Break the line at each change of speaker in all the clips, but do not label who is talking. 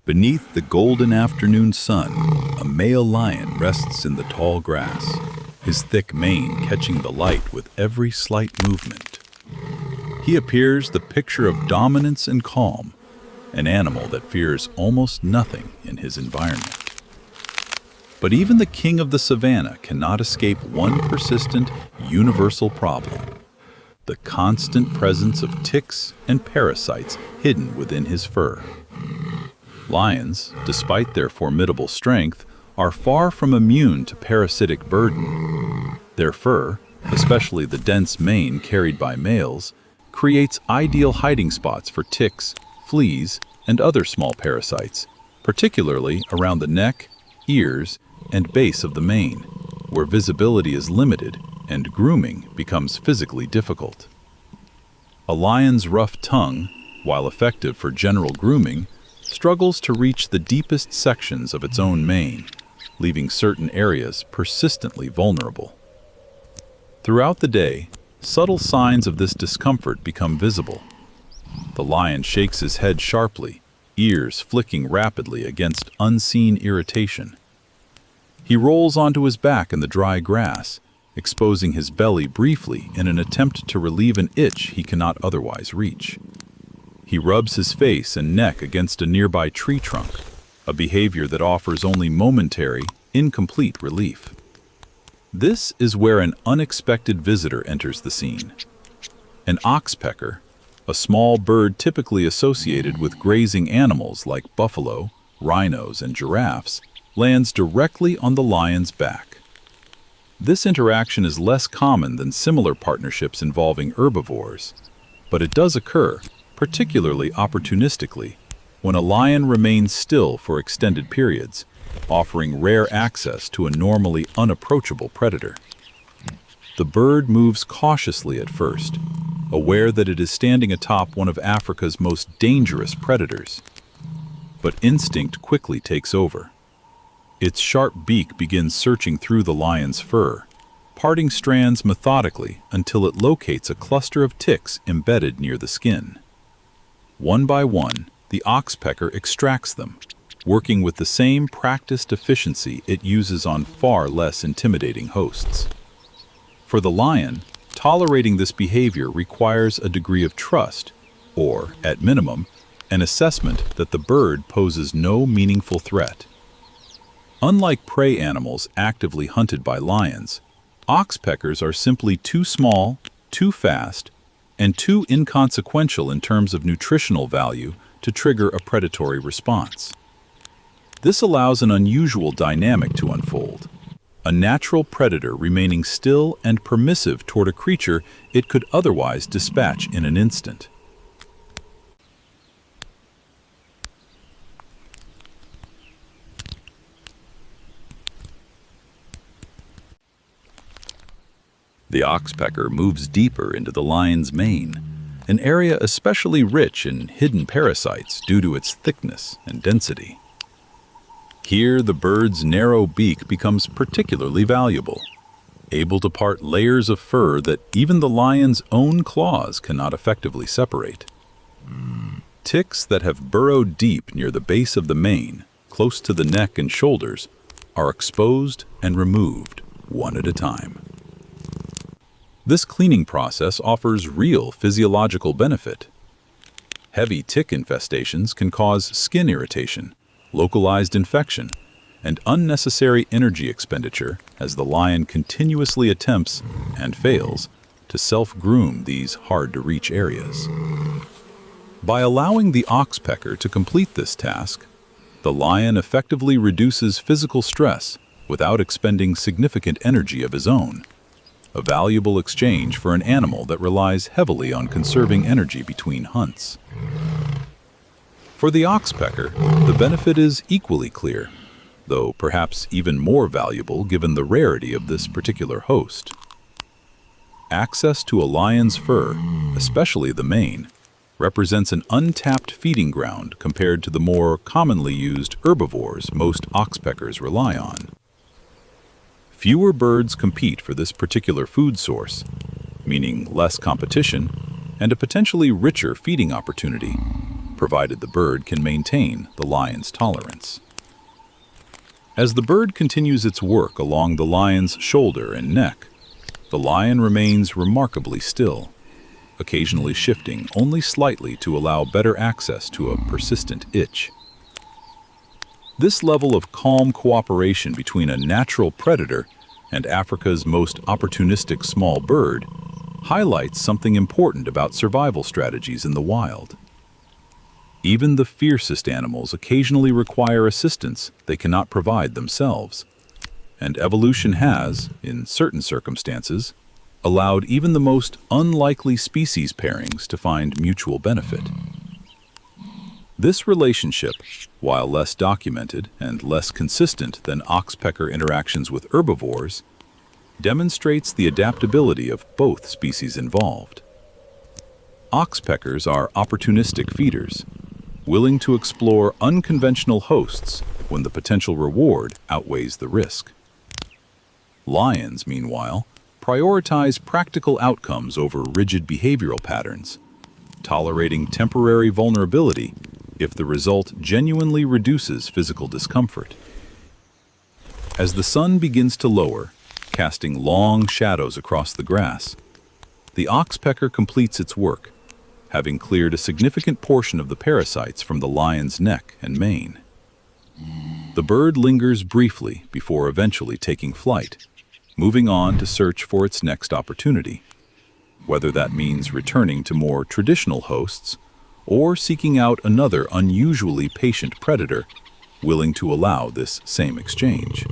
Beneath the golden afternoon sun, a male lion rests in the tall grass, his thick mane catching the light with every slight movement. He appears the picture of dominance and calm, an animal that fears almost nothing in his environment. But even the king of the savanna cannot escape one persistent, universal problem: the constant presence of ticks and parasites hidden within his fur. Lions, despite their formidable strength, are far from immune to parasitic burden. Their fur, especially the dense mane carried by males, creates ideal hiding spots for ticks, fleas, and other small parasites, particularly around the neck, ears, and base of the mane, where visibility is limited and grooming becomes physically difficult. A lion's rough tongue, while effective for general grooming, struggles to reach the deepest sections of its own mane, leaving certain areas persistently vulnerable. Throughout the day, subtle signs of this discomfort become visible. The lion shakes his head sharply, ears flicking rapidly against unseen irritation. He rolls onto his back in the dry grass, exposing his belly briefly in an attempt to relieve an itch he cannot otherwise reach. He rubs his face and neck against a nearby tree trunk, a behavior that offers only momentary, incomplete relief. This is where an unexpected visitor enters the scene. An oxpecker, a small bird typically associated with grazing animals like buffalo, rhinos, and giraffes, lands directly on the lion's back. This interaction is less common than similar partnerships involving herbivores, but it does occur, particularly opportunistically, when a lion remains still for extended periods, offering rare access to a normally unapproachable predator. The bird moves cautiously at first, aware that it is standing atop one of Africa's most dangerous predators. But instinct quickly takes over. Its sharp beak begins searching through the lion's fur, parting strands methodically until it locates a cluster of ticks embedded near the skin. One by one, the oxpecker extracts them, working with the same practiced efficiency it uses on far less intimidating hosts. For the lion, tolerating this behavior requires a degree of trust, or, at minimum, an assessment that the bird poses no meaningful threat. Unlike prey animals actively hunted by lions, oxpeckers are simply too small, too fast, and too inconsequential in terms of nutritional value to trigger a predatory response. This allows an unusual dynamic to unfold: a natural predator remaining still and permissive toward a creature it could otherwise dispatch in an instant. The oxpecker moves deeper into the lion's mane, an area especially rich in hidden parasites due to its thickness and density. Here, the bird's narrow beak becomes particularly valuable, able to part layers of fur that even the lion's own claws cannot effectively separate. Ticks that have burrowed deep near the base of the mane, close to the neck and shoulders, are exposed and removed one at a time. This cleaning process offers real physiological benefit. Heavy tick infestations can cause skin irritation, localized infection, and unnecessary energy expenditure as the lion continuously attempts, and fails, to self-groom these hard-to-reach areas. By allowing the oxpecker to complete this task, the lion effectively reduces physical stress without expending significant energy of his own, a valuable exchange for an animal that relies heavily on conserving energy between hunts. For the oxpecker, the benefit is equally clear, though perhaps even more valuable given the rarity of this particular host. Access to a lion's fur, especially the mane, represents an untapped feeding ground compared to the more commonly used herbivores most oxpeckers rely on. Fewer birds compete for this particular food source, meaning less competition and a potentially richer feeding opportunity. provided the bird can maintain the lion's tolerance. As the bird continues its work along the lion's shoulder and neck, the lion remains remarkably still, occasionally shifting only slightly to allow better access to a persistent itch. This level of calm cooperation between a natural predator and Africa's most opportunistic small bird highlights something important about survival strategies in the wild. Even the fiercest animals occasionally require assistance they cannot provide themselves, and evolution has, in certain circumstances, allowed even the most unlikely species pairings to find mutual benefit. This relationship, while less documented and less consistent than oxpecker interactions with herbivores, demonstrates the adaptability of both species involved. Oxpeckers are opportunistic feeders, willing to explore unconventional hosts when the potential reward outweighs the risk. Lions, meanwhile, prioritize practical outcomes over rigid behavioral patterns, tolerating temporary vulnerability if the result genuinely reduces physical discomfort. As the sun begins to lower, casting long shadows across the grass, the oxpecker completes its work, having cleared a significant portion of the parasites from the lion's neck and mane. The bird lingers briefly before eventually taking flight, moving on to search for its next opportunity, whether that means returning to more traditional hosts or seeking out another unusually patient predator willing to allow this same exchange.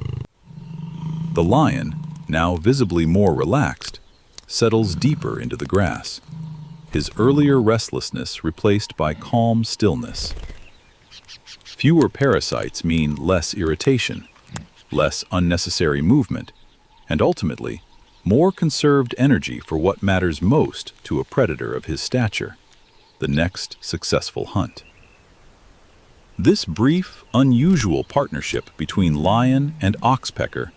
The lion, now visibly more relaxed, settles deeper into the grass, his earlier restlessness replaced by calm stillness. Fewer parasites mean less irritation, less unnecessary movement, and ultimately, more conserved energy for what matters most to a predator of his stature: the next successful hunt. This brief, unusual partnership between lion and oxpecker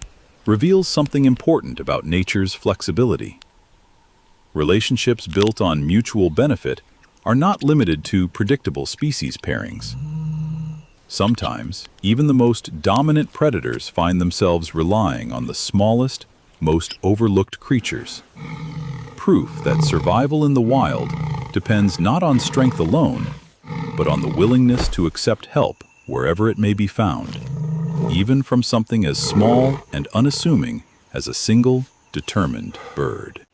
reveals something important about nature's flexibility. Relationships built on mutual benefit are not limited to predictable species pairings. Sometimes, even the most dominant predators find themselves relying on the smallest, most overlooked creatures. Proof that survival in the wild depends not on strength alone, but on the willingness to accept help wherever it may be found, even from something as small and unassuming as a single, determined bird.